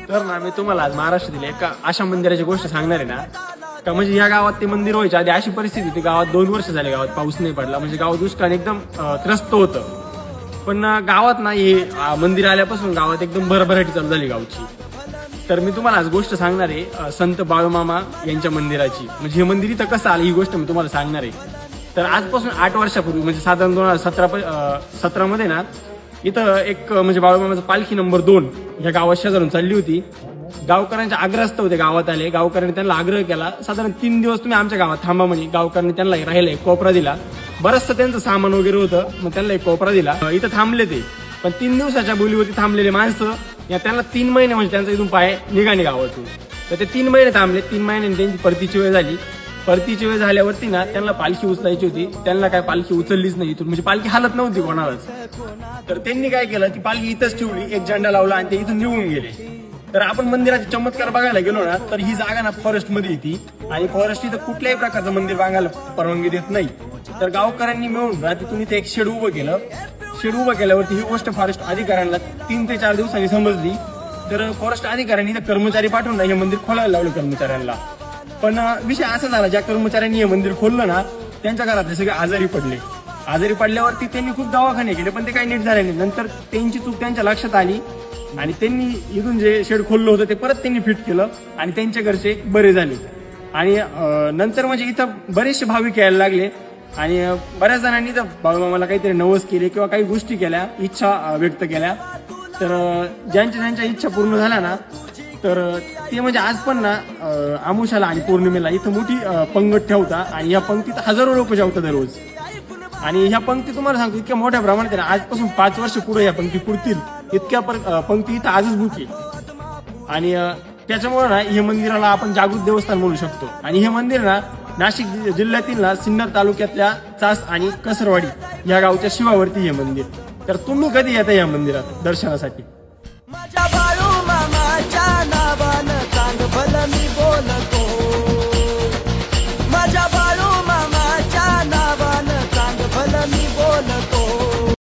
तर ना मी तुम्हाला आज महाराष्ट्रातील एका अशा मंदिराची गोष्ट सांगणार आहे ना, का म्हणजे या गावात ते मंदिर व्हायच्या आधी अशी परिस्थिती होती, गावात 2 वर्ष झाले गावात पाऊस नाही पडला, म्हणजे गाव दुष्काळ एकदम त्रस्त होतं. पण गावात ना हे मंदिर आल्यापासून गावात एकदम भरभराटी चालू झाली गावची. तर मी तुम्हाला आज गोष्ट सांगणार आहे संत बाळूमामा यांच्या मंदिराची. म्हणजे हे मंदिर इथं कसं आलं ही गोष्ट मी तुम्हाला सांगणार आहे. तर आजपासून 8 वर्षापूर्वी म्हणजे साधारण 2017 मध्ये ना इथं एक म्हणजे बाळूमामाचा पालखी नंबर 2 ह्या गावात शेजारून चालली होती. गावकऱ्यांच्या आग्रहस्थ होते, गावात आले. गावकऱ्यांनी त्यांना आग्रह केला, साधारण 3 दिवस तुम्ही आमच्या गावात थांबा म्हणे. गावकऱ्यांनी त्यांना राहायला एक कोपरा दिला. बरंचसं त्यांचं सामान वगैरे होतं, मग त्यांना एक कोपरा दिला. इथं थांबले ते. पण 3 दिवसाच्या बोलीवरती थांबलेले माणसं या त्यांना 3 महिने म्हणजे त्यांचा इथून पाय निघाले गावातून. तर ते 3 महिने थांबले. 3 महिन्यांनी त्यांची परतीची वेळ झाली. परतीची वेळ झाल्यावरती ना त्यांना पालखी उचलायची होती. त्यांना काय पालखी उचललीच नाही इथून, म्हणजे पालखी हालत नव्हती कोणालाच. तर त्यांनी काय केलं, ती पालखी इथंच ठेवली, एक झेंडा लावला आणि ते इथून निघून गेले. तर आपण मंदिराचे चमत्कार बघायला गेलो ना, तर ही जागा ना फॉरेस्ट मध्ये येते आणि फॉरेस्ट इथं कुठल्याही प्रकारचं मंदिर बांधायला परवानगी देत नाही. तर गावकऱ्यांनी मिळून तिथून इथे एक शेड उभं केलं. शेड उभं केल्यावरती ही गोष्ट फॉरेस्ट अधिकाऱ्यांना 3 ते 4 दिवसांनी समजली. तर फॉरेस्ट अधिकाऱ्यांनी इथं कर्मचारी पाठवून हे मंदिर खोलायला लावलं कर्मचाऱ्यांना. पण विषय असा झाला, ज्या कर्मचाऱ्यांनी हे मंदिर खोललं ना त्यांच्या घरातले सगळे आजारी पडले. आजारी पडल्यावरती त्यांनी खूप दवाखाने केले, पण ते काही नीट झाले नाही. नंतर त्यांची चूक त्यांच्या लक्षात आली आणि त्यांनी इथून जे शेड खोललं होतं ते परत त्यांनी फिट केलं आणि त्यांच्या घरचे बरे झाले. आणि नंतर म्हणजे इथं बरेचसे भाविक यायला लागले आणि बऱ्याच जणांनी इथं बाळूमामाला काहीतरी नवस केले किंवा काही गोष्टी केल्या, इच्छा व्यक्त केल्या. तर ज्यांच्या इच्छा पूर्ण झाल्या ना, तर ते म्हणजे आज पण ना आमुषाला आणि पौर्णिमेला इथं मोठी पंगत ठेवता आणि या पंक्तीत हजारो लोक जेवतात दररोज. आणि ह्या पंक्ती तुम्हाला सांगतो इतक्या मोठ्या प्रमाणात आजपासून 5 वर्ष पुढे या पंक्ती पुरतील इतक्या पंक्ती इथं आजच बुक आहे. आणि त्याच्यामुळे ना हे मंदिराला आपण जागृत देवस्थान म्हणू शकतो. आणि हे मंदिर ना नाशिक जिल्ह्यातील ना सिन्नर तालुक्यातल्या चास आणि कसरवाडी या गावच्या शिवावरती हे मंदिर. तर तुम्ही कधी येता या मंदिरात दर्शनासाठी? माझ्या बाळूमामाच्या नावानं चांग भलं मी बोलत